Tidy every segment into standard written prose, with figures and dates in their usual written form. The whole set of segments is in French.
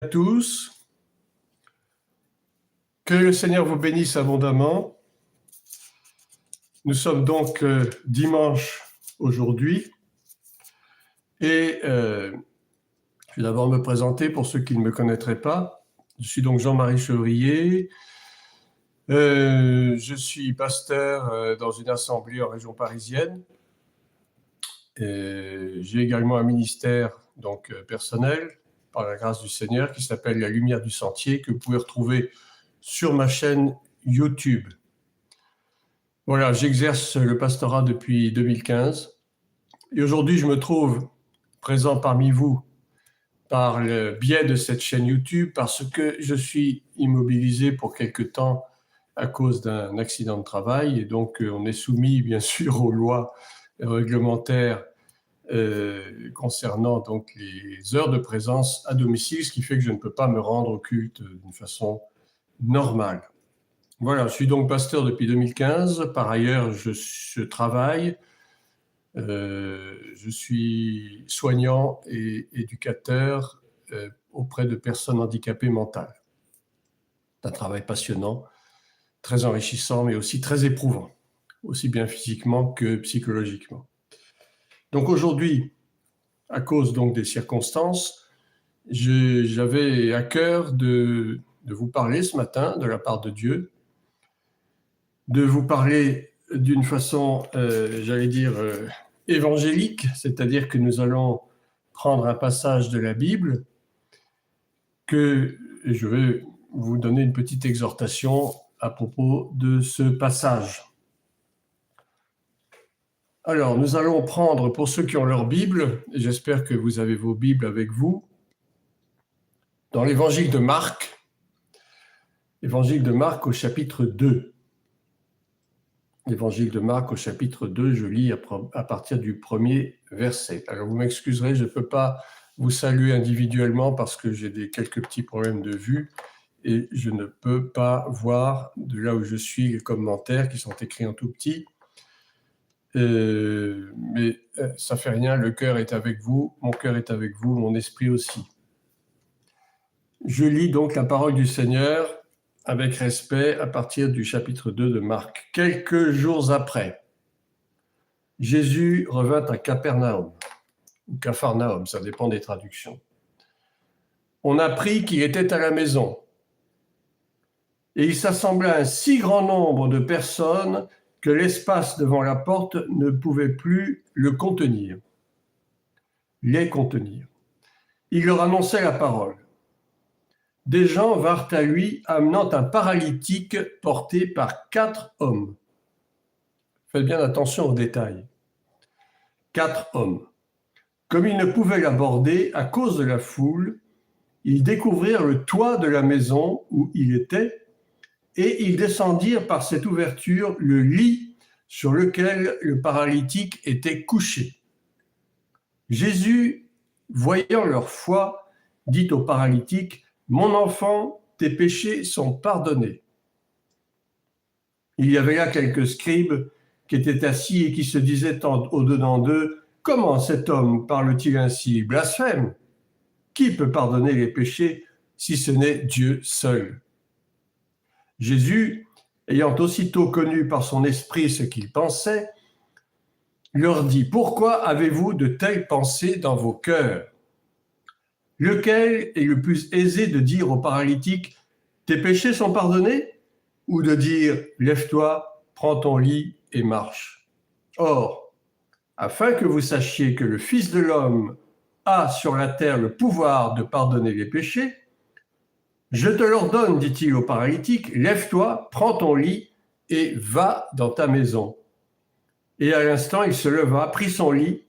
À tous, que le Seigneur vous bénisse abondamment. Nous sommes donc dimanche aujourd'hui et je vais d'abord me présenter pour ceux qui ne me connaîtraient pas. Je suis donc Jean-Marie Chevrier, je suis pasteur dans une assemblée en région parisienne. J'ai également un ministère donc personnel, par la grâce du Seigneur, qui s'appelle La Lumière du Sentier, que vous pouvez retrouver sur ma chaîne YouTube. Voilà, j'exerce le pastorat depuis 2015 et aujourd'hui je me trouve présent parmi vous par le biais de cette chaîne YouTube parce que je suis immobilisé pour quelque temps à cause d'un accident de travail et donc on est soumis bien sûr aux lois réglementaires concernant donc les heures de présence à domicile, ce qui fait que je ne peux pas me rendre au culte d'une façon normale. Voilà, je suis donc pasteur depuis 2015. Par ailleurs, je travaille. Je suis soignant et éducateur auprès de personnes handicapées mentales. C'est un travail passionnant, très enrichissant, mais aussi très éprouvant, aussi bien physiquement que psychologiquement. Donc aujourd'hui, à cause donc des circonstances, j'avais à cœur de vous parler ce matin de la part de Dieu, de vous parler d'une façon, évangélique, c'est-à-dire que nous allons prendre un passage de la Bible et je vais vous donner une petite exhortation à propos de ce passage. Alors, nous allons prendre, pour ceux qui ont leur Bible, et j'espère que vous avez vos Bibles avec vous, dans l'évangile de Marc au chapitre 2. L'évangile de Marc au chapitre 2, je lis à partir du premier verset. Alors vous m'excuserez, je ne peux pas vous saluer individuellement parce que j'ai quelques petits problèmes de vue et je ne peux pas voir de là où je suis les commentaires qui sont écrits en tout petit. Mais ça ne fait rien, le cœur est avec vous, mon cœur est avec vous, mon esprit aussi. Je lis donc la parole du Seigneur avec respect à partir du chapitre 2 de Marc. Quelques jours après, Jésus revint à Capernaum, ou Capharnaüm, ça dépend des traductions. On apprit qu'il était à la maison, et il s'assembla un si grand nombre de personnes que l'espace devant la porte ne pouvait plus les contenir. Il leur annonçait la parole. Des gens vinrent à lui amenant un paralytique porté par 4 hommes. Faites bien attention aux détails. 4 hommes. Comme ils ne pouvaient l'aborder à cause de la foule, ils découvrirent le toit de la maison où il était et ils descendirent par cette ouverture le lit sur lequel le paralytique était couché. Jésus, voyant leur foi, dit au paralytique, « Mon enfant, tes péchés sont pardonnés. » Il y avait là quelques scribes qui étaient assis et qui se disaient au-dedans d'eux, « Comment cet homme parle-t-il ainsi? Il blasphème. Qui peut pardonner les péchés si ce n'est Dieu seul ?» Jésus, ayant aussitôt connu par son esprit ce qu'ils pensaient, leur dit, « Pourquoi avez-vous de telles pensées dans vos cœurs? Lequel est le plus aisé de dire au paralytique, « Tes péchés sont pardonnés » ou de dire, « Lève-toi, prends ton lit et marche » Or, afin que vous sachiez que le Fils de l'homme a sur la terre le pouvoir de pardonner les péchés, je te l'ordonne, dit-il au paralytique, « Lève-toi, prends ton lit et va dans ta maison. » Et à l'instant, il se leva, prit son lit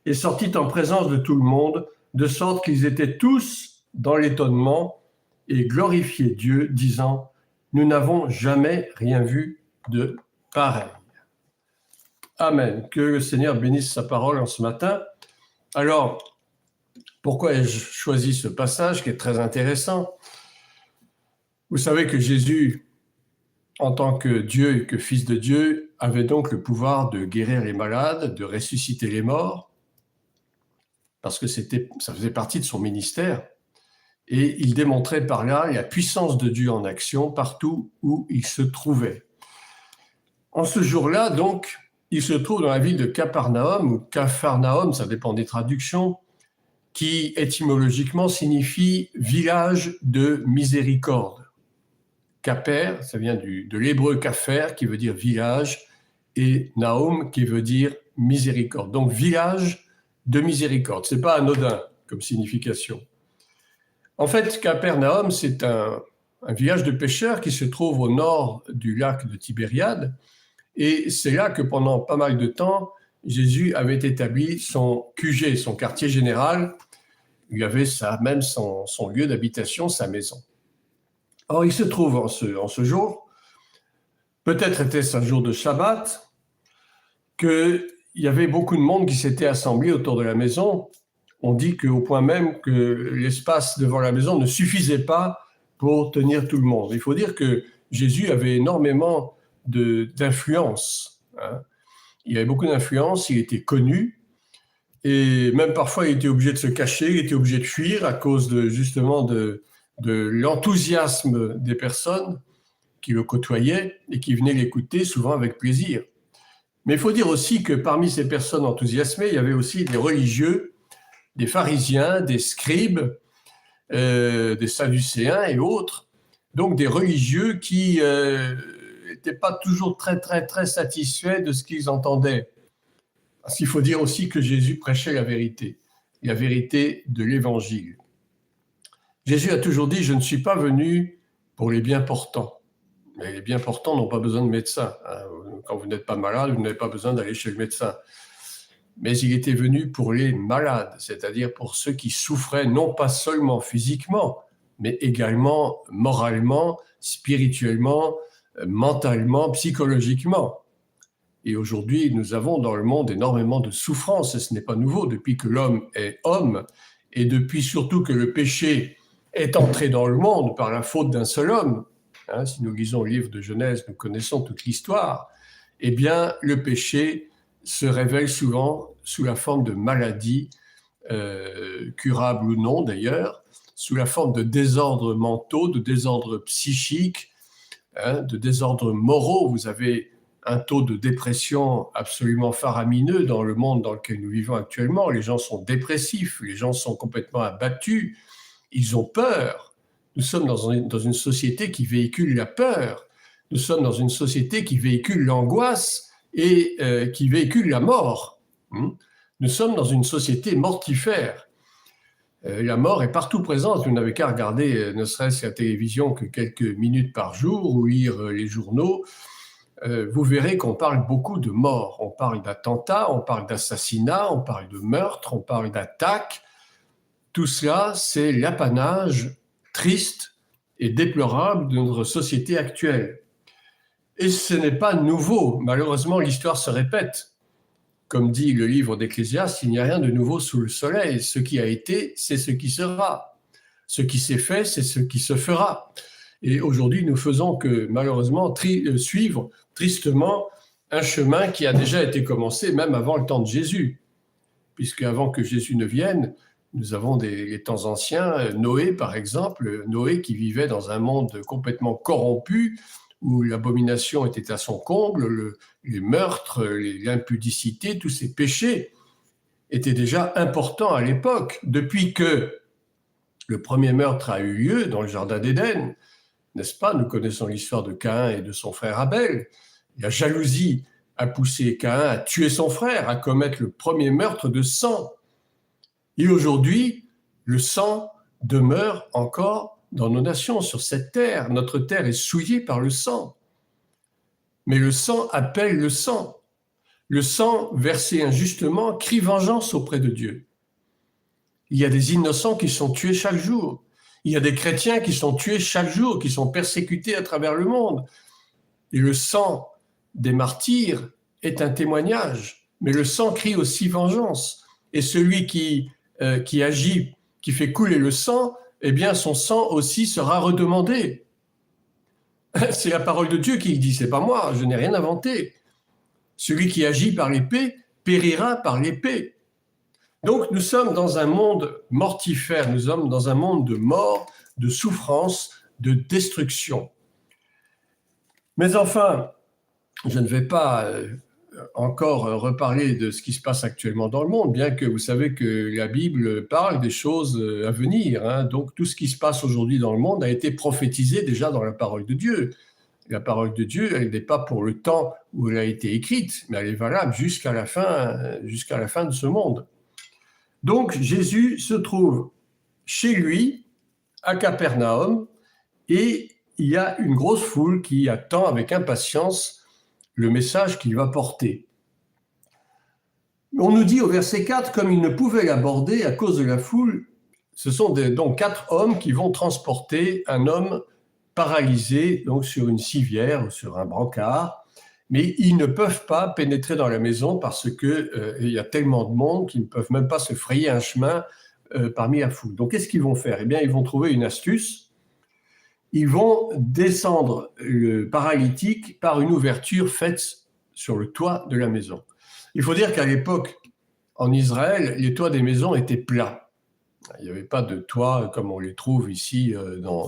et sortit en présence de tout le monde, de sorte qu'ils étaient tous dans l'étonnement et glorifiaient Dieu, disant, « Nous n'avons jamais rien vu de pareil. » Amen. Que le Seigneur bénisse sa parole en ce matin. Alors, pourquoi ai-je choisi ce passage qui est très intéressant? Vous savez que Jésus, en tant que Dieu et que Fils de Dieu, avait donc le pouvoir de guérir les malades, de ressusciter les morts, parce que ça faisait partie de son ministère. et il démontrait par là la puissance de Dieu en action partout où il se trouvait. En ce jour-là, donc, il se trouve dans la ville de Capernaum, ou Capharnaüm, ça dépend des traductions, qui étymologiquement signifie village de miséricorde. Caper, ça vient de l'hébreu Kafer, qui veut dire village, et Naum, qui veut dire miséricorde. Donc, village de miséricorde. Ce n'est pas anodin comme signification. En fait, Capernaum, c'est un village de pêcheurs qui se trouve au nord du lac de Tibériade. Et c'est là que pendant pas mal de temps, Jésus avait établi son QG, son quartier général. Il avait même son lieu d'habitation, sa maison. Or, il se trouve en ce jour, peut-être était-ce un jour de Shabbat, qu'il y avait beaucoup de monde qui s'était assemblé autour de la maison. On dit qu'au point même que l'espace devant la maison ne suffisait pas pour tenir tout le monde. Il faut dire que Jésus avait énormément d'influence. Il avait beaucoup d'influence, il était connu, et même parfois il était obligé de se cacher, il était obligé de fuir à cause justement de l'enthousiasme des personnes qui le côtoyaient et qui venaient l'écouter souvent avec plaisir. Mais il faut dire aussi que parmi ces personnes enthousiasmées, il y avait aussi des religieux, des pharisiens, des scribes, des sadducéens et autres, donc des religieux qui n'étaient pas toujours très satisfaits de ce qu'ils entendaient. Parce qu'il faut dire aussi que Jésus prêchait la vérité de l'Évangile. Jésus a toujours dit « Je ne suis pas venu pour les bien portants ». Mais les bien portants n'ont pas besoin de médecin. Quand vous n'êtes pas malade, vous n'avez pas besoin d'aller chez le médecin. Mais il était venu pour les malades, c'est-à-dire pour ceux qui souffraient non pas seulement physiquement, mais également moralement, spirituellement, mentalement, psychologiquement. Et aujourd'hui, nous avons dans le monde énormément de souffrances, et ce n'est pas nouveau depuis que l'homme est homme, et depuis surtout que le péché est entré dans le monde par la faute d'un seul homme. Si nous lisons le livre de Genèse, nous connaissons toute l'histoire. Eh bien, le péché se révèle souvent sous la forme de maladies, curables ou non d'ailleurs, sous la forme de désordres mentaux, de désordres psychiques, de désordres moraux. Vous avez un taux de dépression absolument faramineux dans le monde dans lequel nous vivons actuellement. Les gens sont dépressifs, les gens sont complètement abattus, ils ont peur. Nous sommes dans une société qui véhicule la peur. Nous sommes dans une société qui véhicule l'angoisse et qui véhicule la mort. Nous sommes dans une société mortifère. La mort est partout présente. Vous n'avez qu'à regarder, ne serait-ce qu'à la télévision, que quelques minutes par jour ou lire les journaux. Vous verrez qu'on parle beaucoup de mort. On parle d'attentats, on parle d'assassinats, on parle de meurtres, on parle d'attaques. Tout cela, c'est l'apanage triste et déplorable de notre société actuelle. Et ce n'est pas nouveau. Malheureusement, l'histoire se répète. Comme dit le livre d'Ecclésiaste, il n'y a rien de nouveau sous le soleil. Ce qui a été, c'est ce qui sera. Ce qui s'est fait, c'est ce qui se fera. Et aujourd'hui, nous faisons que, malheureusement, suivre tristement un chemin qui a déjà été commencé même avant le temps de Jésus. Puisque avant que Jésus ne vienne, nous avons les temps anciens, Noé par exemple, Noé qui vivait dans un monde complètement corrompu, où l'abomination était à son comble, les meurtres, l'impudicité, tous ces péchés étaient déjà importants à l'époque. Depuis que le premier meurtre a eu lieu dans le jardin d'Éden, n'est-ce pas? Nous connaissons l'histoire de Caïn et de son frère Abel. La jalousie a poussé Caïn à tuer son frère, à commettre le premier meurtre de sang. Et aujourd'hui, le sang demeure encore dans nos nations, sur cette terre. Notre terre est souillée par le sang. Mais le sang appelle le sang. Le sang versé injustement crie vengeance auprès de Dieu. Il y a des innocents qui sont tués chaque jour. Il y a des chrétiens qui sont tués chaque jour, qui sont persécutés à travers le monde. Et le sang des martyrs est un témoignage. Mais le sang crie aussi vengeance. Et celui qui agit, qui fait couler le sang, eh bien son sang aussi sera redemandé. C'est la parole de Dieu qui le dit, c'est pas moi, je n'ai rien inventé. Celui qui agit par l'épée périra par l'épée. Donc nous sommes dans un monde mortifère, nous sommes dans un monde de mort, de souffrance, de destruction. Mais enfin, je ne vais pas encore reparler de ce qui se passe actuellement dans le monde, bien que vous savez que la Bible parle des choses à venir. Hein. Donc tout ce qui se passe aujourd'hui dans le monde a été prophétisé déjà dans la parole de Dieu. La parole de Dieu, elle n'est pas pour le temps où elle a été écrite, mais elle est valable jusqu'à la fin de ce monde. Donc Jésus se trouve chez lui, à Capernaum, et il y a une grosse foule qui attend avec impatience le message qu'il va porter. On nous dit au verset 4, comme il ne pouvait l'aborder à cause de la foule, ce sont donc 4 hommes qui vont transporter un homme paralysé donc sur une civière ou sur un brancard, mais ils ne peuvent pas pénétrer dans la maison parce que il y a tellement de monde qu'ils ne peuvent même pas se frayer un chemin parmi la foule. Donc qu'est-ce qu'ils vont faire? Eh bien, ils vont trouver une astuce. Ils vont descendre le paralytique par une ouverture faite sur le toit de la maison. Il faut dire qu'à l'époque, en Israël, les toits des maisons étaient plats. Il n'y avait pas de toits comme on les trouve ici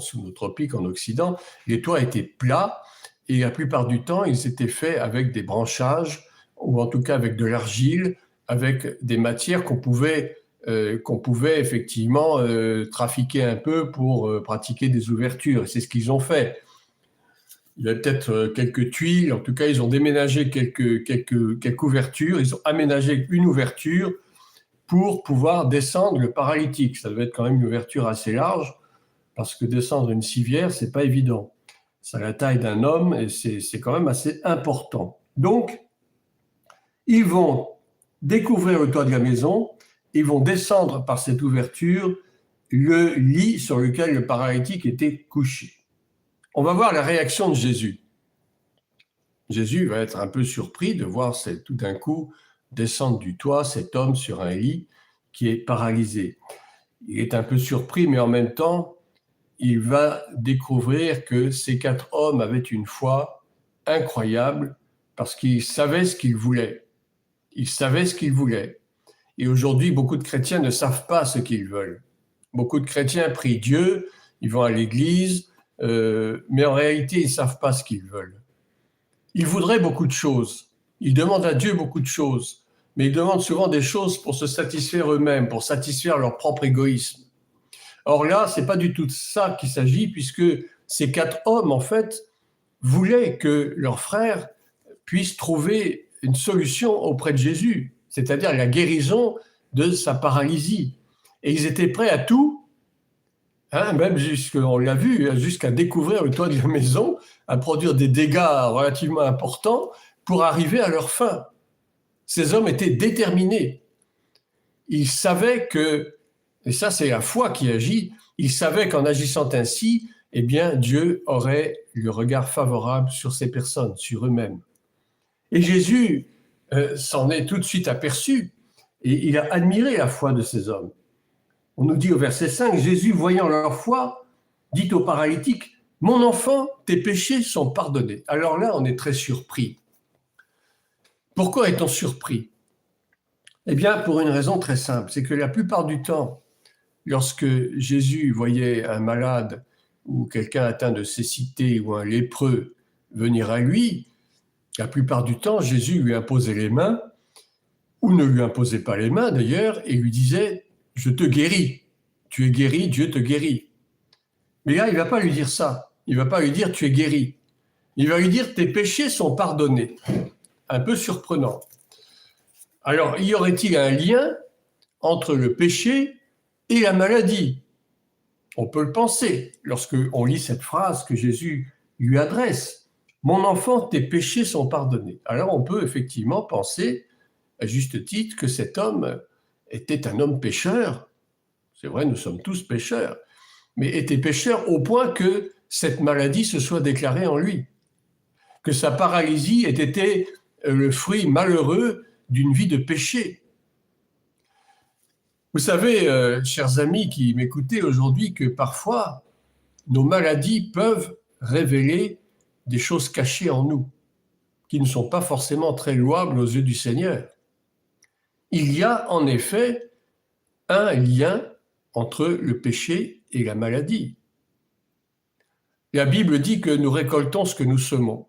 sous nos tropiques en Occident. Les toits étaient plats et la plupart du temps, ils étaient faits avec des branchages ou en tout cas avec de l'argile, avec des matières qu'on pouvait effectivement trafiquer un peu pour pratiquer des ouvertures. Et c'est ce qu'ils ont fait. Il y a peut-être quelques tuiles, en tout cas ils ont déménagé quelques ouvertures, ils ont aménagé une ouverture pour pouvoir descendre le paralytique. Ça devait être quand même une ouverture assez large, parce que descendre une civière, c'est pas évident. C'est la taille d'un homme et c'est quand même assez important. Donc, ils vont découvrir le toit de la maison, ils vont descendre par cette ouverture le lit sur lequel le paralytique était couché. On va voir la réaction de Jésus. Jésus va être un peu surpris de voir tout d'un coup descendre du toit cet homme sur un lit qui est paralysé. Il est un peu surpris, mais en même temps, il va découvrir que ces 4 hommes avaient une foi incroyable parce qu'ils savaient ce qu'ils voulaient. Ils savaient ce qu'ils voulaient. Et aujourd'hui, beaucoup de chrétiens ne savent pas ce qu'ils veulent. Beaucoup de chrétiens prient Dieu, ils vont à l'église, mais en réalité, ils ne savent pas ce qu'ils veulent. Ils voudraient beaucoup de choses. Ils demandent à Dieu beaucoup de choses, mais ils demandent souvent des choses pour se satisfaire eux-mêmes, pour satisfaire leur propre égoïsme. Or là, ce n'est pas du tout de ça qu'il s'agit, puisque ces 4 hommes, en fait, voulaient que leur frère puisse trouver une solution auprès de Jésus, c'est-à-dire la guérison de sa paralysie. Et ils étaient prêts à tout, même on l'a vu, jusqu'à découvrir le toit de la maison, à produire des dégâts relativement importants pour arriver à leur fin. Ces hommes étaient déterminés. Ils savaient que, et ça c'est la foi qui agit, ils savaient qu'en agissant ainsi, eh bien Dieu aurait le regard favorable sur ces personnes, sur eux-mêmes. Et Jésus s'en est tout de suite aperçu et il a admiré la foi de ces hommes. On nous dit au verset 5, Jésus, voyant leur foi, dit au paralytique, « Mon enfant, tes péchés sont pardonnés. » Alors là, on est très surpris. Pourquoi est-on surpris? Eh bien, pour une raison très simple, c'est que la plupart du temps, lorsque Jésus voyait un malade ou quelqu'un atteint de cécité ou un lépreux venir à lui, la plupart du temps, Jésus lui imposait les mains, ou ne lui imposait pas les mains d'ailleurs, et lui disait « Je te guéris, tu es guéri, Dieu te guérit ». Mais là, il ne va pas lui dire ça. Il ne va pas lui dire « Tu es guéri ». Il va lui dire « Tes péchés sont pardonnés ». Un peu surprenant. Alors, y aurait-il un lien entre le péché et la maladie? On peut le penser lorsqu'on lit cette phrase que Jésus lui adresse. « Mon enfant, tes péchés sont pardonnés ». Alors, on peut effectivement penser, à juste titre, que cet homme était un homme pécheur. C'est vrai, nous sommes tous pécheurs. Mais était pécheur au point que cette maladie se soit déclarée en lui. Que sa paralysie ait été le fruit malheureux d'une vie de péché. Vous savez, chers amis qui m'écoutez aujourd'hui, que parfois, nos maladies peuvent révéler des choses cachées en nous, qui ne sont pas forcément très louables aux yeux du Seigneur. Il y a en effet un lien entre le péché et la maladie. La Bible dit que nous récoltons ce que nous semons.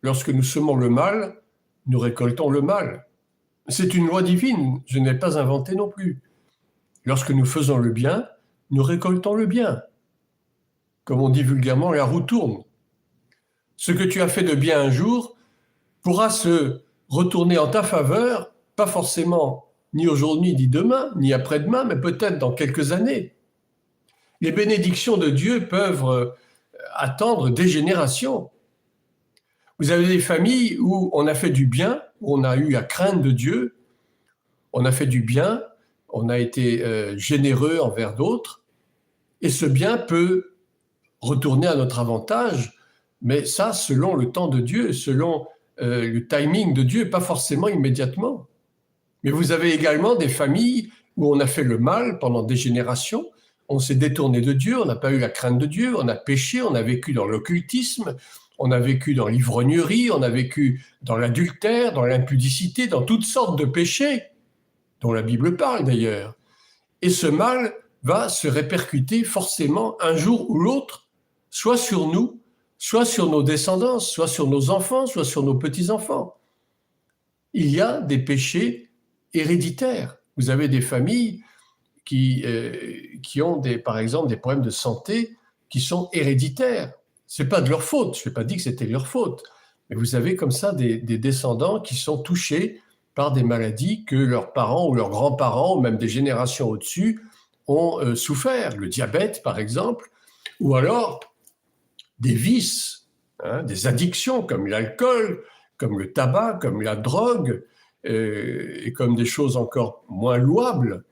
Lorsque nous semons le mal, nous récoltons le mal. C'est une loi divine, je n'ai pas inventé non plus. Lorsque nous faisons le bien, nous récoltons le bien. Comme on dit vulgairement, la roue tourne. Ce que tu as fait de bien un jour pourra se retourner en ta faveur, pas forcément ni aujourd'hui, ni demain, ni après-demain, mais peut-être dans quelques années. Les bénédictions de Dieu peuvent attendre des générations. Vous avez des familles où on a fait du bien, où on a eu la crainte de Dieu, on a fait du bien, on a été généreux envers d'autres, et ce bien peut retourner à notre avantage, mais ça selon le temps de Dieu, selon le timing de Dieu, pas forcément immédiatement. Mais vous avez également des familles où on a fait le mal pendant des générations, on s'est détourné de Dieu, on n'a pas eu la crainte de Dieu, on a péché, on a vécu dans l'occultisme, on a vécu dans l'ivrognerie, on a vécu dans l'adultère, dans l'impudicité, dans toutes sortes de péchés, dont la Bible parle d'ailleurs. Et ce mal va se répercuter forcément un jour ou l'autre, soit sur nous, soit sur nos descendants, soit sur nos enfants, soit sur nos petits-enfants. Il y a des péchés héréditaires. Vous avez des familles qui ont par exemple des problèmes de santé qui sont héréditaires. Ce n'est pas de leur faute, je n'ai pas dit que c'était leur faute, mais vous avez comme ça des descendants qui sont touchés par des maladies que leurs parents ou leurs grands-parents, ou même des générations au-dessus, ont souffert. Le diabète, par exemple, ou alors des vices, des addictions comme l'alcool, comme le tabac, comme la drogue, et comme des choses encore moins louables.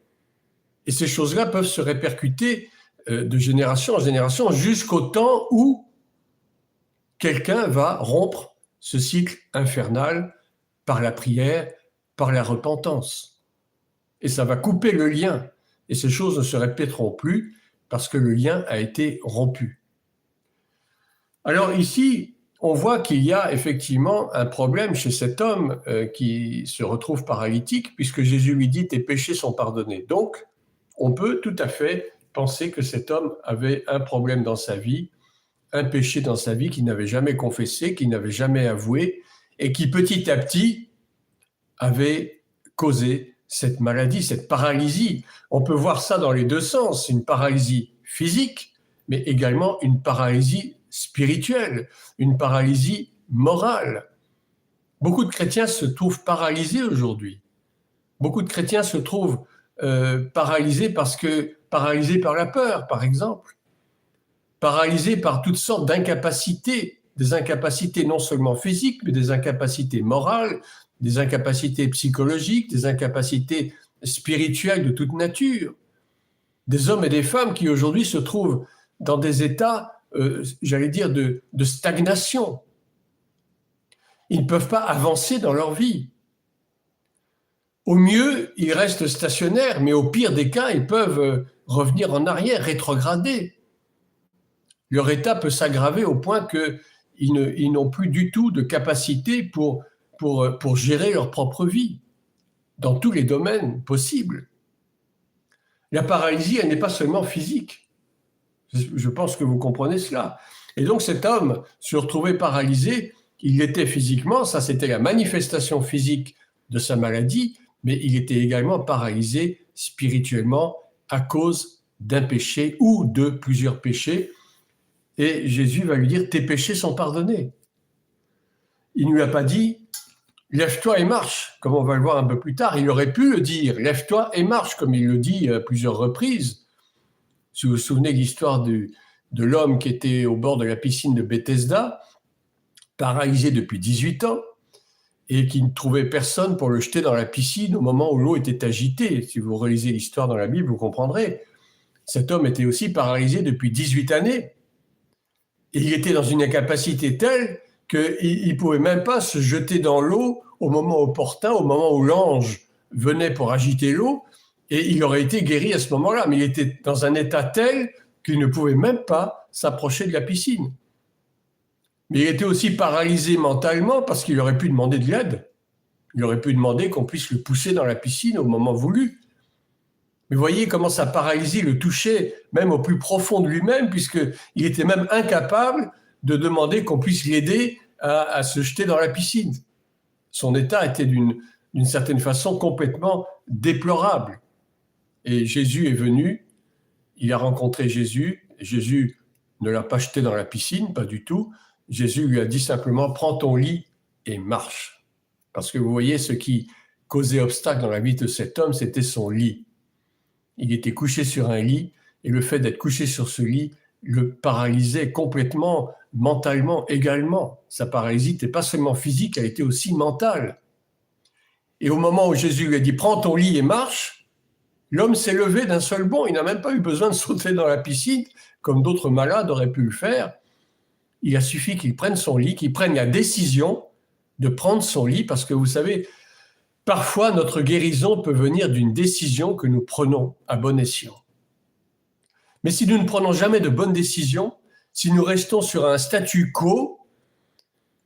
Et ces choses-là peuvent se répercuter de génération en génération jusqu'au temps où quelqu'un va rompre ce cycle infernal par la prière, par la repentance. Et ça va couper le lien. Et ces choses ne se répéteront plus parce que le lien a été rompu. Alors ici, on voit qu'il y a effectivement un problème chez cet homme qui se retrouve paralytique, puisque Jésus lui dit « tes péchés sont pardonnés ». Donc, on peut tout à fait penser que cet homme avait un problème dans sa vie, un péché dans sa vie qu'il n'avait jamais confessé, qu'il n'avait jamais avoué, et qui petit à petit avait causé cette maladie, cette paralysie. On peut voir ça dans les deux sens, une paralysie physique, mais également une paralysie spirituelle, une paralysie morale. Beaucoup de chrétiens se trouvent paralysés aujourd'hui. Beaucoup de chrétiens se trouvent paralysés paralysés par la peur, par exemple, paralysés par toutes sortes d'incapacités, des incapacités non seulement physiques, mais des incapacités morales, des incapacités psychologiques, des incapacités spirituelles de toute nature. Des hommes et des femmes qui aujourd'hui se trouvent dans des états, j'allais dire, de stagnation. Ils ne peuvent pas avancer dans leur vie. Au mieux, ils restent stationnaires, mais au pire des cas, ils peuvent revenir en arrière, rétrograder. Leur état peut s'aggraver au point qu'ils n'ont plus du tout de capacité pour gérer leur propre vie, dans tous les domaines possibles. La paralysie, elle n'est pas seulement physique. Je pense que vous comprenez cela. Et donc cet homme se retrouvait paralysé, il l'était physiquement, ça c'était la manifestation physique de sa maladie, mais il était également paralysé spirituellement à cause d'un péché ou de plusieurs péchés. Et Jésus va lui dire « tes péchés sont pardonnés ». Il ne lui a pas dit « lève-toi et marche », comme on va le voir un peu plus tard. Il aurait pu le dire « lève-toi et marche », comme il le dit à plusieurs reprises. Si vous vous souvenez de l'histoire de l'homme qui était au bord de la piscine de Bethesda, paralysé depuis 18 ans, et qui ne trouvait personne pour le jeter dans la piscine au moment où l'eau était agitée. Si vous relisez l'histoire dans la Bible, vous comprendrez. Cet homme était aussi paralysé depuis 18 années. Et il était dans une incapacité telle qu'il ne pouvait même pas se jeter dans l'eau au moment opportun, au moment où l'ange venait pour agiter l'eau, et il aurait été guéri à ce moment-là. Mais il était dans un état tel qu'il ne pouvait même pas s'approcher de la piscine. Mais il était aussi paralysé mentalement parce qu'il aurait pu demander de l'aide. Il aurait pu demander qu'on puisse le pousser dans la piscine au moment voulu. Mais voyez comment sa paralysie le touchait même au plus profond de lui-même, puisqu'il était même incapable de demander qu'on puisse l'aider à se jeter dans la piscine. Son état était d'une certaine façon complètement déplorable. Et Jésus est venu, il a rencontré Jésus. Jésus ne l'a pas jeté dans la piscine, pas du tout. Jésus lui a dit simplement « Prends ton lit et marche ». Parce que vous voyez, ce qui causait obstacle dans la vie de cet homme, c'était son lit. Il était couché sur un lit, et le fait d'être couché sur ce lit le paralysait complètement, mentalement également. Sa paralysie n'était pas seulement physique, elle était aussi mentale. Et au moment où Jésus lui a dit « Prends ton lit et marche », l'homme s'est levé d'un seul bond. Il n'a même pas eu besoin de sauter dans la piscine, comme d'autres malades auraient pu le faire. Il a suffi qu'il prenne son lit, qu'il prenne la décision de prendre son lit, parce que vous savez, parfois notre guérison peut venir d'une décision que nous prenons à bon escient. Mais si nous ne prenons jamais de bonnes décisions, si nous restons sur un statu quo,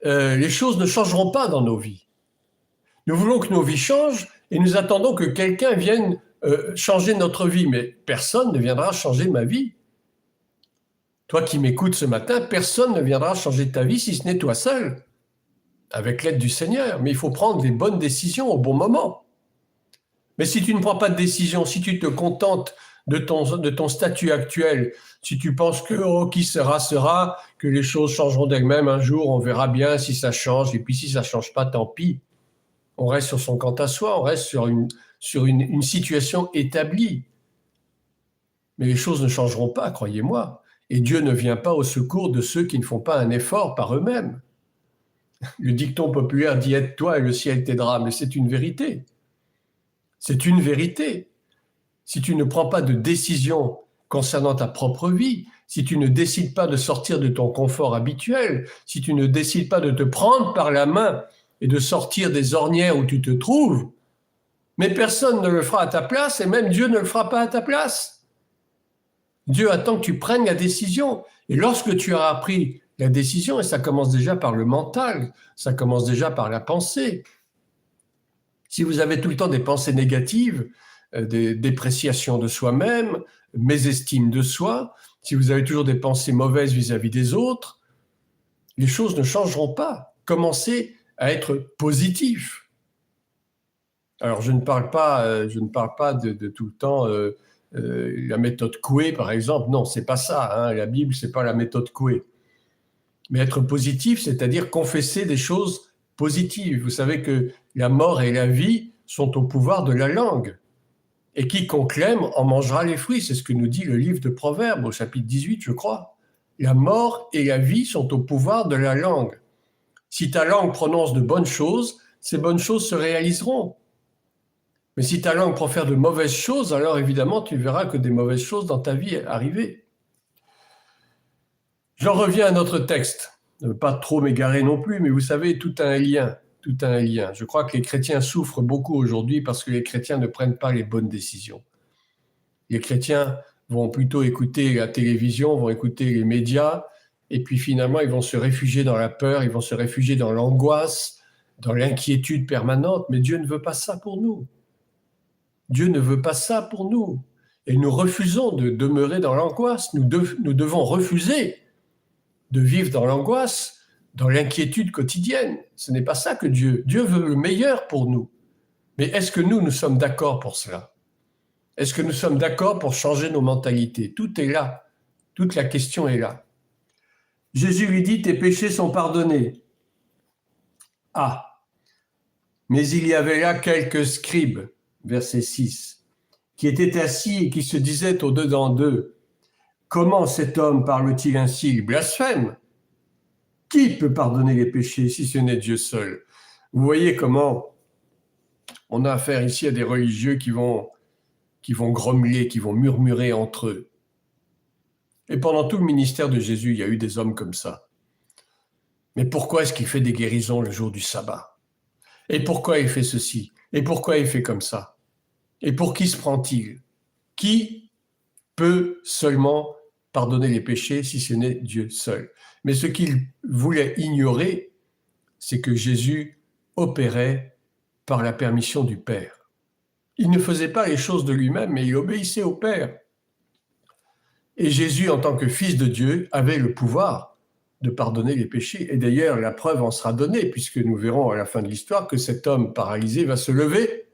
les choses ne changeront pas dans nos vies. Nous voulons que nos vies changent et nous attendons que quelqu'un vienne changer notre vie, mais personne ne viendra changer ma vie. Toi qui m'écoutes ce matin, personne ne viendra changer ta vie si ce n'est toi seul, avec l'aide du Seigneur. Mais il faut prendre les bonnes décisions au bon moment. Mais si tu ne prends pas de décision, si tu te contentes de ton statut actuel, si tu penses que qui sera, que les choses changeront d'elles-mêmes un jour, on verra bien si ça change, et puis si ça ne change pas, tant pis. On reste sur son quant à soi, on reste sur une situation établie. Mais les choses ne changeront pas, croyez-moi. Et Dieu ne vient pas au secours de ceux qui ne font pas un effort par eux-mêmes. Le dicton populaire dit « aide-toi et le ciel t'aidera », mais c'est une vérité. C'est une vérité. Si tu ne prends pas de décision concernant ta propre vie, si tu ne décides pas de sortir de ton confort habituel, si tu ne décides pas de te prendre par la main et de sortir des ornières où tu te trouves, mais personne ne le fera à ta place et même Dieu ne le fera pas à ta place. Dieu attend que tu prennes la décision. Et lorsque tu auras pris la décision, et ça commence déjà par le mental, ça commence déjà par la pensée. Si vous avez tout le temps des pensées négatives, des dépréciations de soi-même, mésestime de soi, si vous avez toujours des pensées mauvaises vis-à-vis des autres, les choses ne changeront pas. Commencez à être positif. Alors, je ne parle pas de tout le temps la méthode Coué, par exemple. Non, c'est pas ça. Hein. La Bible, c'est pas la méthode Coué. Mais être positif, c'est-à-dire confesser des choses positives. Vous savez que la mort et la vie sont au pouvoir de la langue. Et quiconque l'aime en mangera les fruits. C'est ce que nous dit le livre de Proverbes, au chapitre 18, je crois. La mort et la vie sont au pouvoir de la langue. Si ta langue prononce de bonnes choses, ces bonnes choses se réaliseront. Mais si ta langue profère de mauvaises choses, alors évidemment, tu verras que des mauvaises choses dans ta vie arriver. J'en reviens à notre texte. Ne veux pas trop m'égarer non plus, mais vous savez, tout a un lien. Tout a un lien. Je crois que les chrétiens souffrent beaucoup aujourd'hui parce que les chrétiens ne prennent pas les bonnes décisions. Les chrétiens vont plutôt écouter la télévision, vont écouter les médias, et puis finalement, ils vont se réfugier dans la peur, ils vont se réfugier dans l'angoisse, dans l'inquiétude permanente. Mais Dieu ne veut pas ça pour nous. Dieu ne veut pas ça pour nous. Et nous refusons de demeurer dans l'angoisse. Nous devons refuser de vivre dans l'angoisse, dans l'inquiétude quotidienne. Ce n'est pas ça que Dieu veut le meilleur pour nous. Mais est-ce que nous sommes d'accord pour cela? Est-ce que nous sommes d'accord pour changer nos mentalités? Tout est là. Toute la question est là. Jésus lui dit, tes péchés sont pardonnés. Ah, mais il y avait là quelques scribes, verset 6, qui étaient assis et qui se disaient au-dedans d'eux, comment cet homme parle-t-il ainsi? Il blasphème. Qui peut pardonner les péchés si ce n'est Dieu seul? Vous voyez comment on a affaire ici à des religieux qui vont grommeler, qui vont murmurer entre eux. Et pendant tout le ministère de Jésus, il y a eu des hommes comme ça. Mais pourquoi est-ce qu'il fait des guérisons le jour du sabbat? Et pourquoi il fait ceci? Et pourquoi il fait comme ça? Et pour qui se prend-il? Qui peut seulement pardonner les péchés si ce n'est Dieu seul? Mais ce qu'il voulait ignorer, c'est que Jésus opérait par la permission du Père. Il ne faisait pas les choses de lui-même, mais il obéissait au Père. Et Jésus, en tant que Fils de Dieu, avait le pouvoir de pardonner les péchés. Et d'ailleurs, la preuve en sera donnée, puisque nous verrons à la fin de l'histoire que cet homme paralysé va se lever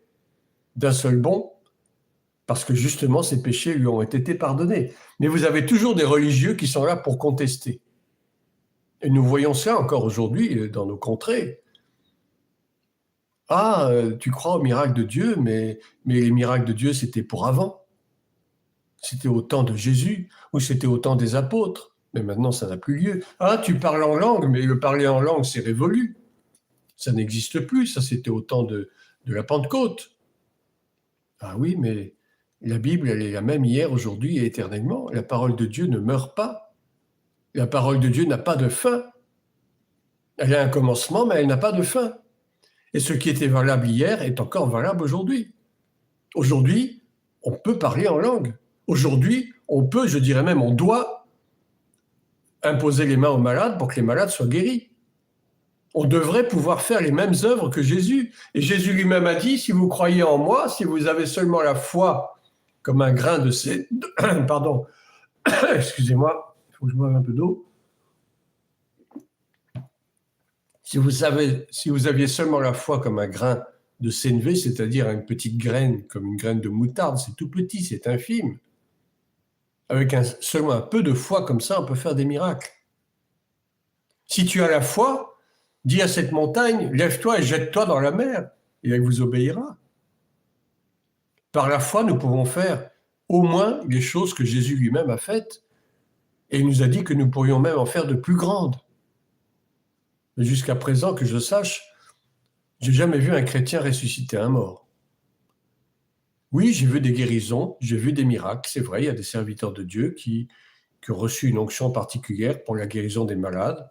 d'un seul bond, parce que justement, ses péchés lui ont été pardonnés. Mais vous avez toujours des religieux qui sont là pour contester. Et nous voyons ça encore aujourd'hui dans nos contrées. Ah, tu crois aux miracles de Dieu, mais les miracles de Dieu, c'était pour avant. C'était au temps de Jésus, ou c'était au temps des apôtres. Mais maintenant, ça n'a plus lieu. Ah, tu parles en langue, mais le parler en langue, c'est révolu. Ça n'existe plus, ça c'était au temps de la Pentecôte. Ah oui, mais la Bible, elle est la même hier, aujourd'hui et éternellement. La parole de Dieu ne meurt pas. La parole de Dieu n'a pas de fin. Elle a un commencement, mais elle n'a pas de fin. Et ce qui était valable hier est encore valable aujourd'hui. Aujourd'hui, on peut parler en langue. Aujourd'hui, on peut, je dirais même, on doit imposer les mains aux malades pour que les malades soient guéris. On devrait pouvoir faire les mêmes œuvres que Jésus. Et Jésus lui-même a dit, si vous croyez en moi, si vous avez seulement la foi comme un grain de pardon, excusez-moi, il faut que je boive un peu d'eau. Si vous aviez seulement la foi comme un grain de sénévé, c'est-à-dire une petite graine, comme une graine de moutarde, c'est tout petit, c'est infime. Avec seulement un peu de foi comme ça, on peut faire des miracles. Si tu as la foi, dis à cette montagne, lève-toi et jette-toi dans la mer, et elle vous obéira. Par la foi, nous pouvons faire au moins les choses que Jésus lui-même a faites, et il nous a dit que nous pourrions même en faire de plus grandes. Mais jusqu'à présent, que je sache, j'ai jamais vu un chrétien ressusciter un mort. Oui, j'ai vu des guérisons, j'ai vu des miracles, c'est vrai, il y a des serviteurs de Dieu qui ont reçu une onction particulière pour la guérison des malades,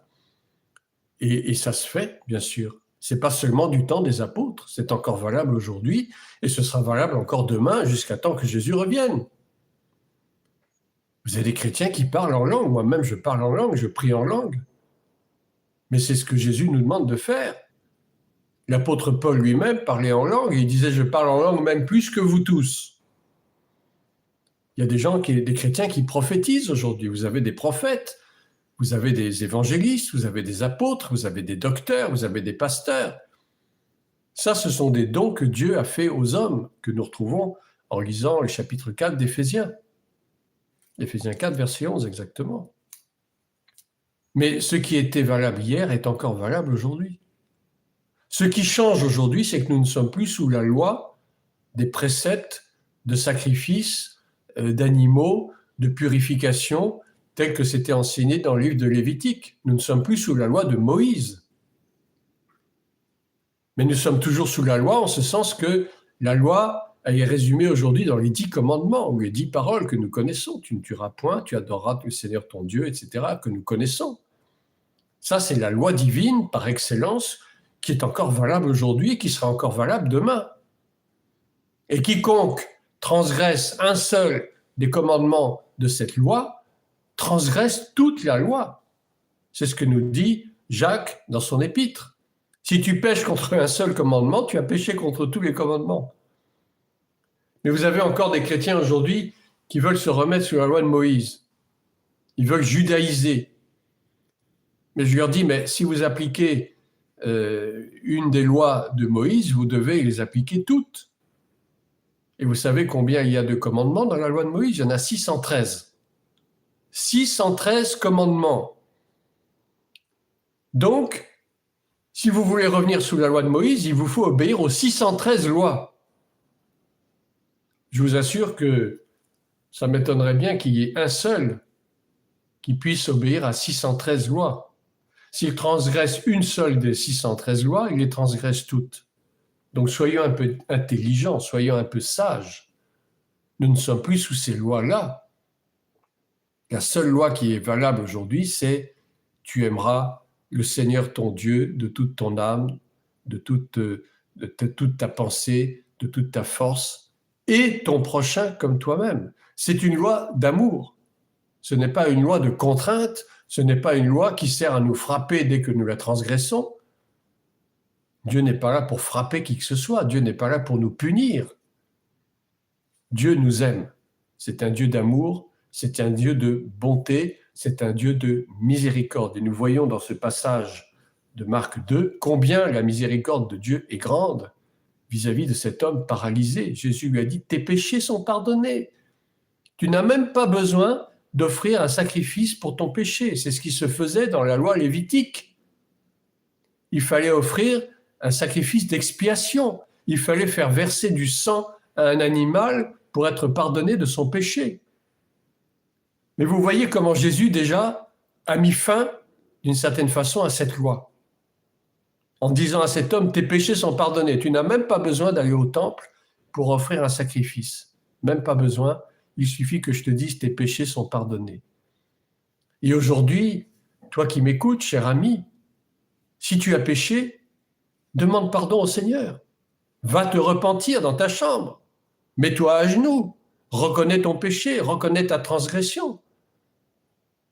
et ça se fait, bien sûr. C'est pas seulement du temps des apôtres, c'est encore valable aujourd'hui, et ce sera valable encore demain, jusqu'à temps que Jésus revienne. Vous avez des chrétiens qui parlent en langue, moi-même je parle en langue, je prie en langue. Mais c'est ce que Jésus nous demande de faire. L'apôtre Paul lui-même parlait en langue, et il disait « je parle en langue même plus que vous tous ». Il y a des chrétiens qui prophétisent aujourd'hui, vous avez des prophètes, vous avez des évangélistes, vous avez des apôtres, vous avez des docteurs, vous avez des pasteurs. Ça, ce sont des dons que Dieu a fait aux hommes, que nous retrouvons en lisant le chapitre 4 d'Éphésiens. Éphésiens 4, verset 11, exactement. Mais ce qui était valable hier est encore valable aujourd'hui. Ce qui change aujourd'hui, c'est que nous ne sommes plus sous la loi des préceptes de sacrifice d'animaux, de purification, tel que c'était enseigné dans le livre de Lévitique. Nous ne sommes plus sous la loi de Moïse. Mais nous sommes toujours sous la loi en ce sens que la loi est résumée aujourd'hui dans les 10 commandements, ou les 10 paroles que nous connaissons. Tu ne tueras point, tu adoreras le Seigneur ton Dieu, etc., que nous connaissons. Ça, c'est la loi divine par excellence qui est encore valable aujourd'hui et qui sera encore valable demain. Et quiconque transgresse un seul des commandements de cette loi transgresse toute la loi. C'est ce que nous dit Jacques dans son épître. Si tu pèches contre un seul commandement, tu as péché contre tous les commandements. Mais vous avez encore des chrétiens aujourd'hui qui veulent se remettre sous la loi de Moïse. Ils veulent judaïser. Mais je leur dis, mais si vous appliquez une des lois de Moïse, vous devez les appliquer toutes. Et vous savez combien il y a de commandements dans la loi de Moïse? Il y en a 613. 613 commandements. Donc, si vous voulez revenir sous la loi de Moïse, il vous faut obéir aux 613 lois. Je vous assure que ça m'étonnerait bien qu'il y ait un seul qui puisse obéir à 613 lois. S'il transgresse une seule des 613 lois, il les transgresse toutes. Donc soyons un peu intelligents, soyons un peu sages. Nous ne sommes plus sous ces lois-là. La seule loi qui est valable aujourd'hui, c'est « tu aimeras le Seigneur ton Dieu de toute ton âme, de toute ta pensée, de toute ta force, et ton prochain comme toi-même ». C'est une loi d'amour. Ce n'est pas une loi de contrainte, ce n'est pas une loi qui sert à nous frapper dès que nous la transgressons. Dieu n'est pas là pour frapper qui que ce soit, Dieu n'est pas là pour nous punir. Dieu nous aime. C'est un Dieu d'amour, c'est un Dieu de bonté, c'est un Dieu de miséricorde. Et nous voyons dans ce passage de Marc 2 combien la miséricorde de Dieu est grande vis-à-vis de cet homme paralysé. Jésus lui a dit, tes péchés sont pardonnés. Tu n'as même pas besoin d'offrir un sacrifice pour ton péché. C'est ce qui se faisait dans la loi lévitique. Il fallait offrir un sacrifice d'expiation. Il fallait faire verser du sang à un animal pour être pardonné de son péché. Mais vous voyez comment Jésus déjà a mis fin, d'une certaine façon, à cette loi. En disant à cet homme, tes péchés sont pardonnés. Tu n'as même pas besoin d'aller au temple pour offrir un sacrifice. Même pas besoin. Il suffit que je te dise, tes péchés sont pardonnés. Et aujourd'hui, toi qui m'écoutes, cher ami, si tu as péché, demande pardon au Seigneur. Va te repentir dans ta chambre. Mets-toi à genoux. Reconnais ton péché, reconnais ta transgression.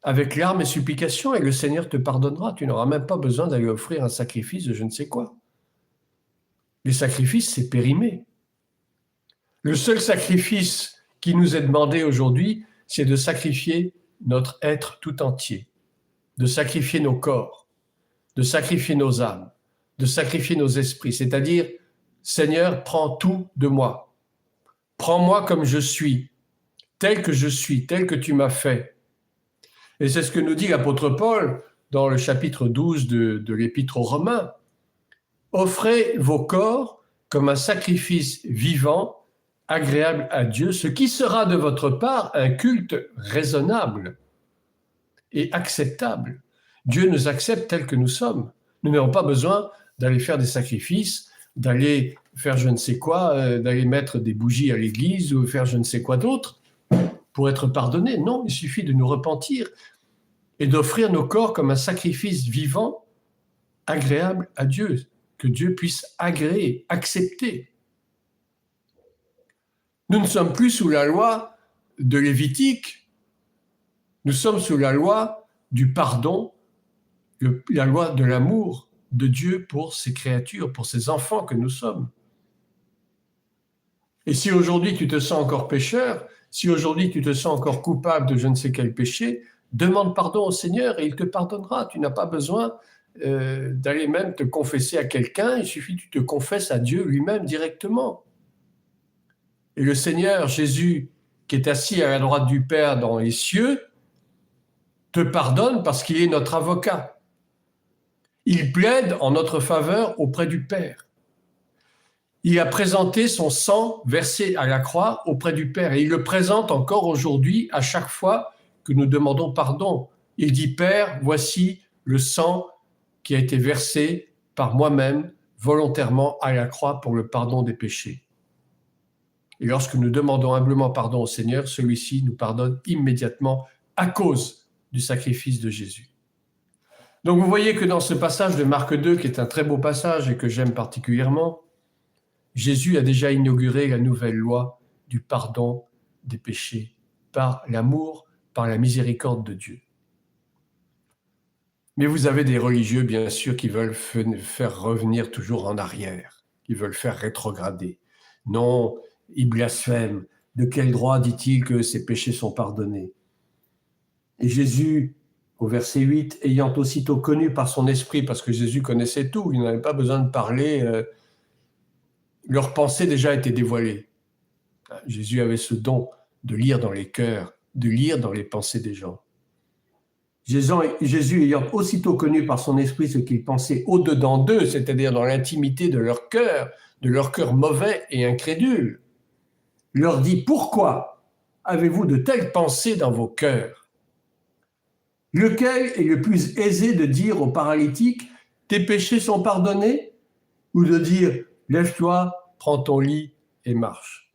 Avec larmes et supplications, et le Seigneur te pardonnera. Tu n'auras même pas besoin d'aller offrir un sacrifice de je ne sais quoi. Les sacrifices, c'est périmé. Le seul sacrifice qui nous est demandé aujourd'hui, c'est de sacrifier notre être tout entier, de sacrifier nos corps, de sacrifier nos âmes, de sacrifier nos esprits. C'est-à-dire, Seigneur, prends tout de moi. Prends-moi comme je suis, tel que tu m'as fait. Et c'est ce que nous dit l'apôtre Paul dans le chapitre 12 de l'Épître aux Romains. Offrez vos corps comme un sacrifice vivant, agréable à Dieu, ce qui sera de votre part un culte raisonnable et acceptable. Dieu nous accepte tels que nous sommes. Nous n'avons pas besoin d'aller faire des sacrifices, d'aller faire je ne sais quoi, d'aller mettre des bougies à l'église ou faire je ne sais quoi d'autre pour être pardonné. Non, il suffit de nous repentir et d'offrir nos corps comme un sacrifice vivant, agréable à Dieu, que Dieu puisse agréer, accepter. Nous ne sommes plus sous la loi de Lévitique, nous sommes sous la loi du pardon, la loi de l'amour de Dieu pour ses créatures, pour ses enfants que nous sommes. Et si aujourd'hui tu te sens encore pécheur, si aujourd'hui tu te sens encore coupable de je ne sais quel péché, demande pardon au Seigneur et il te pardonnera. Tu n'as pas besoin d'aller même te confesser à quelqu'un, il suffit que tu te confesses à Dieu lui-même directement. Et le Seigneur Jésus, qui est assis à la droite du Père dans les cieux, te pardonne parce qu'il est notre avocat. Il plaide en notre faveur auprès du Père. Il a présenté son sang versé à la croix auprès du Père et il le présente encore aujourd'hui à chaque fois que nous demandons pardon. Il dit, Père, voici le sang qui a été versé par moi-même volontairement à la croix pour le pardon des péchés. Et lorsque nous demandons humblement pardon au Seigneur, celui-ci nous pardonne immédiatement à cause du sacrifice de Jésus. Donc vous voyez que dans ce passage de Marc 2, qui est un très beau passage et que j'aime particulièrement, Jésus a déjà inauguré la nouvelle loi du pardon des péchés par l'amour, par la miséricorde de Dieu. Mais vous avez des religieux, bien sûr, qui veulent faire revenir toujours en arrière, qui veulent faire rétrograder. Non, ils blasphèment. De quel droit dit-il que ses péchés sont pardonnés? Et Jésus, au verset 8, ayant aussitôt connu par son esprit, parce que Jésus connaissait tout, il n'avait pas besoin de parler, leurs pensées déjà étaient dévoilées. Jésus avait ce don de lire dans les cœurs, de lire dans les pensées des gens. Jésus ayant aussitôt connu par son esprit ce qu'ils pensaient au-dedans d'eux, c'est-à-dire dans l'intimité de leur cœur mauvais et incrédule, leur dit, pourquoi avez-vous de telles pensées dans vos cœurs? Lequel est le plus aisé de dire au paralytique, tes péchés sont pardonnés? Ou de dire, lève-toi, prends ton lit et marche?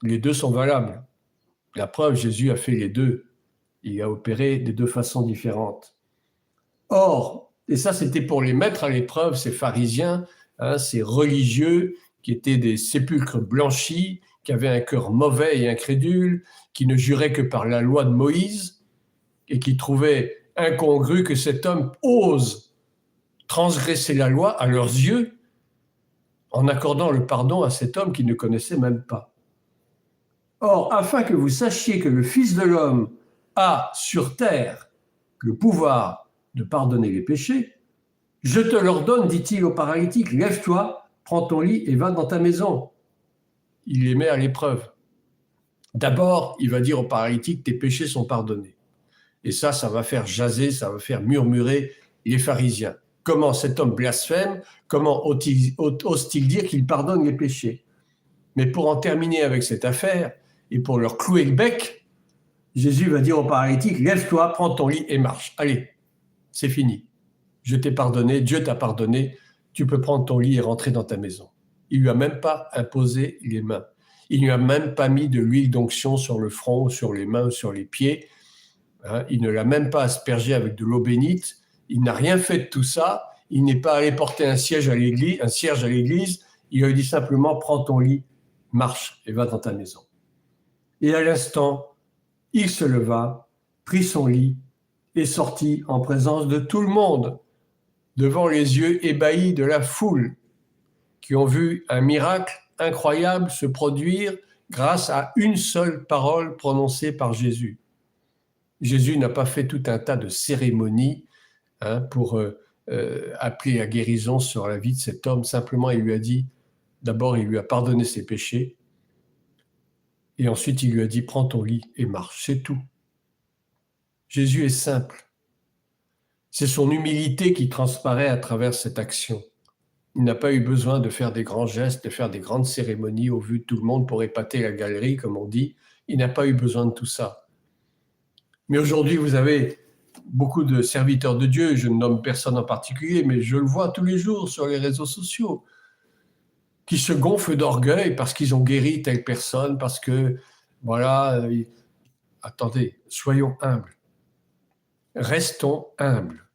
Les deux sont valables. La preuve, Jésus a fait les deux. Il a opéré de deux façons différentes. Or, et ça c'était pour les mettre à l'épreuve, ces pharisiens, ces religieux qui étaient des sépulcres blanchis, qui avaient un cœur mauvais et incrédule, qui ne juraient que par la loi de Moïse et qui trouvaient incongru que cet homme ose transgresser la loi à leurs yeux en accordant le pardon à cet homme qu'ils ne connaissaient même pas. Or, afin que vous sachiez que le Fils de l'homme a sur terre le pouvoir de pardonner les péchés, je te l'ordonne, dit-il au paralytique, lève-toi, prends ton lit et va dans ta maison. Il les met à l'épreuve. D'abord, il va dire au paralytique, tes péchés sont pardonnés. Et ça va faire jaser, ça va faire murmurer les pharisiens. Comment cet homme blasphème, comment ose-t-il dire qu'il pardonne les péchés? Mais pour en terminer avec cette affaire, et pour leur clouer le bec, Jésus va dire au paralytique, lève-toi, prends ton lit et marche. Allez, c'est fini. Je t'ai pardonné, Dieu t'a pardonné, tu peux prendre ton lit et rentrer dans ta maison. Il ne lui a même pas imposé les mains. Il ne lui a même pas mis de l'huile d'onction sur le front, sur les mains, sur les pieds. Il ne l'a même pas aspergé avec de l'eau bénite. Il n'a rien fait de tout ça. Il n'est pas allé porter un cierge à l'église. Il lui a dit simplement, prends ton lit, marche et va dans ta maison. Et à l'instant, il se leva, prit son lit et sortit en présence de tout le monde, devant les yeux ébahis de la foule, qui ont vu un miracle incroyable se produire grâce à une seule parole prononcée par Jésus. Jésus n'a pas fait tout un tas de cérémonies pour appeler à guérison sur la vie de cet homme. Simplement, il lui a dit, d'abord, il lui a pardonné ses péchés, et ensuite, il lui a dit, prends ton lit et marche, c'est tout. Jésus est simple. C'est son humilité qui transparaît à travers cette action. Il n'a pas eu besoin de faire des grands gestes, de faire des grandes cérémonies au vu de tout le monde pour épater la galerie, comme on dit. Il n'a pas eu besoin de tout ça. Mais aujourd'hui, vous avez beaucoup de serviteurs de Dieu, je ne nomme personne en particulier, mais je le vois tous les jours sur les réseaux sociaux, qui se gonflent d'orgueil parce qu'ils ont guéri telle personne, parce que, voilà, attendez, soyons humbles. Restons humbles.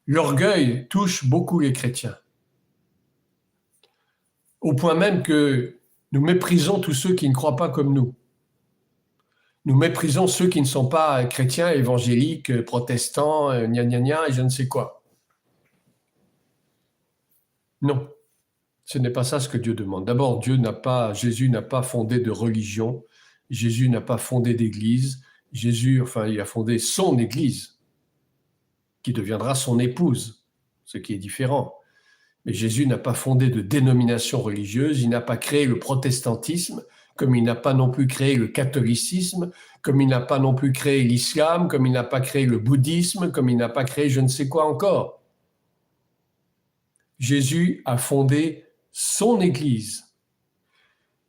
L'orgueil touche beaucoup les chrétiens, au point même que nous méprisons tous ceux qui ne croient pas comme nous. Nous méprisons ceux qui ne sont pas chrétiens, évangéliques, protestants, gna gna gna et je ne sais quoi. Non, ce n'est pas ça ce que Dieu demande. D'abord, Jésus n'a pas fondé de religion, Jésus n'a pas fondé d'église, il a fondé son église, qui deviendra son épouse, ce qui est différent. Mais Jésus n'a pas fondé de dénomination religieuse, il n'a pas créé le protestantisme, comme il n'a pas non plus créé le catholicisme, comme il n'a pas non plus créé l'islam, comme il n'a pas créé le bouddhisme, comme il n'a pas créé je ne sais quoi encore. Jésus a fondé son Église.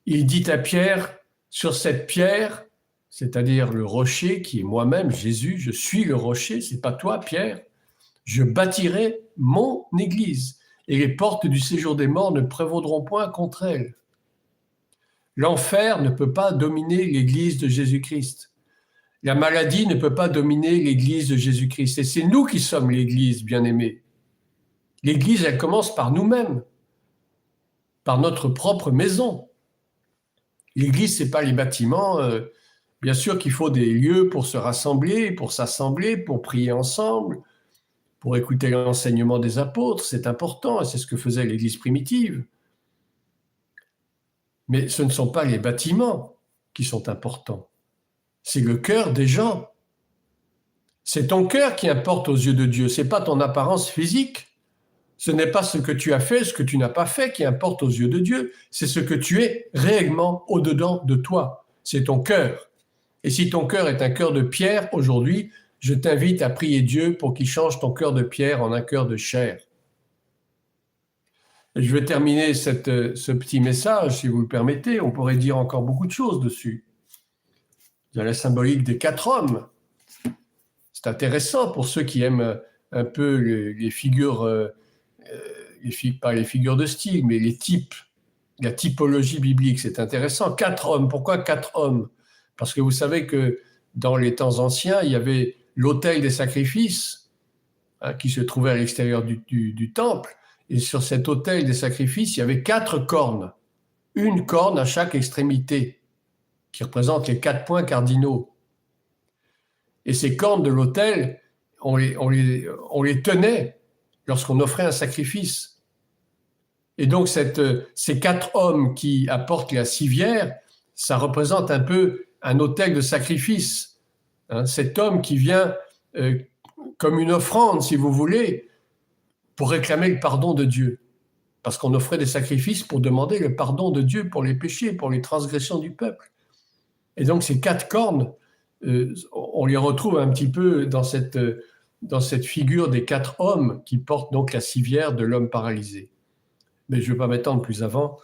Il dit à Pierre, sur cette pierre, c'est-à-dire le rocher qui est moi-même, Jésus, je suis le rocher, c'est pas toi, Pierre, je bâtirai mon Église et les portes du séjour des morts ne prévaudront point contre elle. L'enfer ne peut pas dominer l'Église de Jésus-Christ. La maladie ne peut pas dominer l'Église de Jésus-Christ. Et c'est nous qui sommes l'Église, bien-aimés. L'Église, elle commence par nous-mêmes, par notre propre maison. L'Église, ce n'est pas les bâtiments. Bien sûr qu'il faut des lieux pour se rassembler, pour s'assembler, pour prier ensemble, pour écouter l'enseignement des apôtres. C'est important et c'est ce que faisait l'Église primitive. Mais ce ne sont pas les bâtiments qui sont importants. C'est le cœur des gens. C'est ton cœur qui importe aux yeux de Dieu. Ce n'est pas ton apparence physique. Ce n'est pas ce que tu as fait, ce que tu n'as pas fait qui importe aux yeux de Dieu. C'est ce que tu es réellement au-dedans de toi. C'est ton cœur. Et si ton cœur est un cœur de pierre aujourd'hui, je t'invite à prier Dieu pour qu'il change ton cœur de pierre en un cœur de chair. Et je vais terminer ce petit message, si vous le permettez. On pourrait dire encore beaucoup de choses dessus. Il y a la symbolique des 4 hommes. C'est intéressant pour ceux qui aiment un peu les figures, pas les figures de style, mais les types, la typologie biblique. C'est intéressant. 4 hommes. Pourquoi 4 hommes? Parce que vous savez que dans les temps anciens, il y avait l'autel des sacrifices qui se trouvait à l'extérieur du temple. Et sur cet autel des sacrifices, il y avait 4 cornes. Une corne à chaque extrémité, qui représente les 4 points cardinaux. Et ces cornes de l'autel, on les tenait lorsqu'on offrait un sacrifice. Et donc ces 4 hommes qui apportent la civière, ça représente un peu un autel de sacrifice. Hein, cet homme qui vient comme une offrande, si vous voulez, pour réclamer le pardon de Dieu. Parce qu'on offrait des sacrifices pour demander le pardon de Dieu pour les péchés, pour les transgressions du peuple. Et donc ces 4 cornes, on les retrouve un petit peu dans cette figure des 4 hommes qui portent donc la civière de l'homme paralysé. Mais je ne vais pas m'étendre plus avant.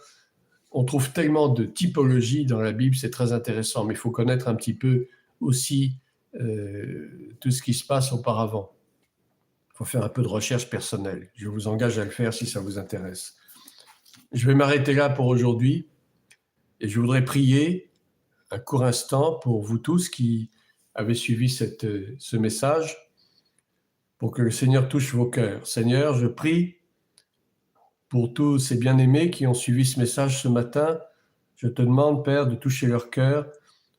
On trouve tellement de typologies dans la Bible, c'est très intéressant, mais il faut connaître un petit peu aussi tout ce qui se passe auparavant. Il faut faire un peu de recherche personnelle. Je vous engage à le faire si ça vous intéresse. Je vais m'arrêter là pour aujourd'hui et je voudrais prier un court instant pour vous tous qui avez suivi ce message, pour que le Seigneur touche vos cœurs. Seigneur, je prie pour tous ces bien-aimés qui ont suivi ce message ce matin. Je te demande, Père, de toucher leur cœur.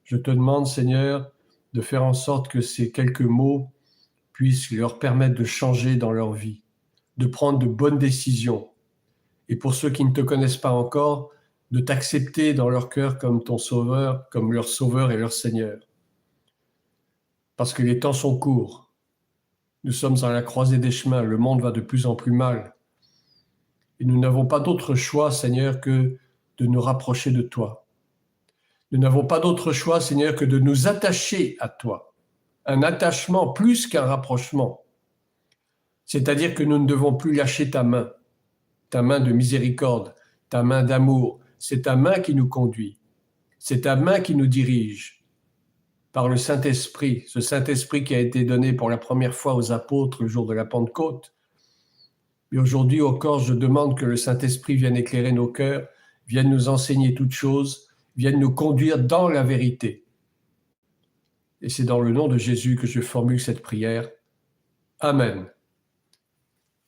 Je te demande, Seigneur, de faire en sorte que ces quelques mots puissent leur permettre de changer dans leur vie, de prendre de bonnes décisions. Et pour ceux qui ne te connaissent pas encore, de t'accepter dans leur cœur comme ton sauveur, comme leur sauveur et leur Seigneur. Parce que les temps sont courts. Nous sommes à la croisée des chemins. Le monde va de plus en plus mal. Et nous n'avons pas d'autre choix, Seigneur, que de nous rapprocher de toi. Nous n'avons pas d'autre choix, Seigneur, que de nous attacher à toi. Un attachement plus qu'un rapprochement. C'est-à-dire que nous ne devons plus lâcher ta main de miséricorde, ta main d'amour. C'est ta main qui nous conduit. C'est ta main qui nous dirige par le Saint-Esprit, ce Saint-Esprit qui a été donné pour la première fois aux apôtres le jour de la Pentecôte. Et aujourd'hui encore, je demande que le Saint-Esprit vienne éclairer nos cœurs, vienne nous enseigner toutes choses, vienne nous conduire dans la vérité. Et c'est dans le nom de Jésus que je formule cette prière. Amen.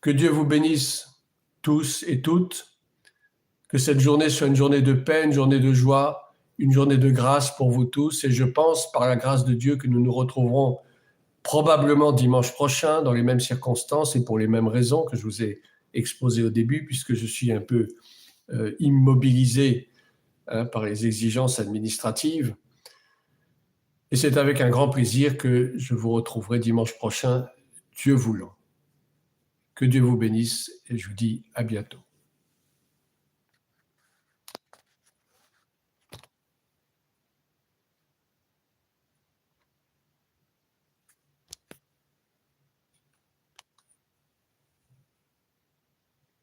Que Dieu vous bénisse tous et toutes. Que cette journée soit une journée de paix, une journée de joie, une journée de grâce pour vous tous. Et je pense, par la grâce de Dieu, que nous nous retrouverons probablement dimanche prochain dans les mêmes circonstances et pour les mêmes raisons que je vous ai exposées au début, puisque je suis un peu immobilisé par les exigences administratives. Et c'est avec un grand plaisir que je vous retrouverai dimanche prochain, Dieu voulant. Que Dieu vous bénisse et je vous dis à bientôt.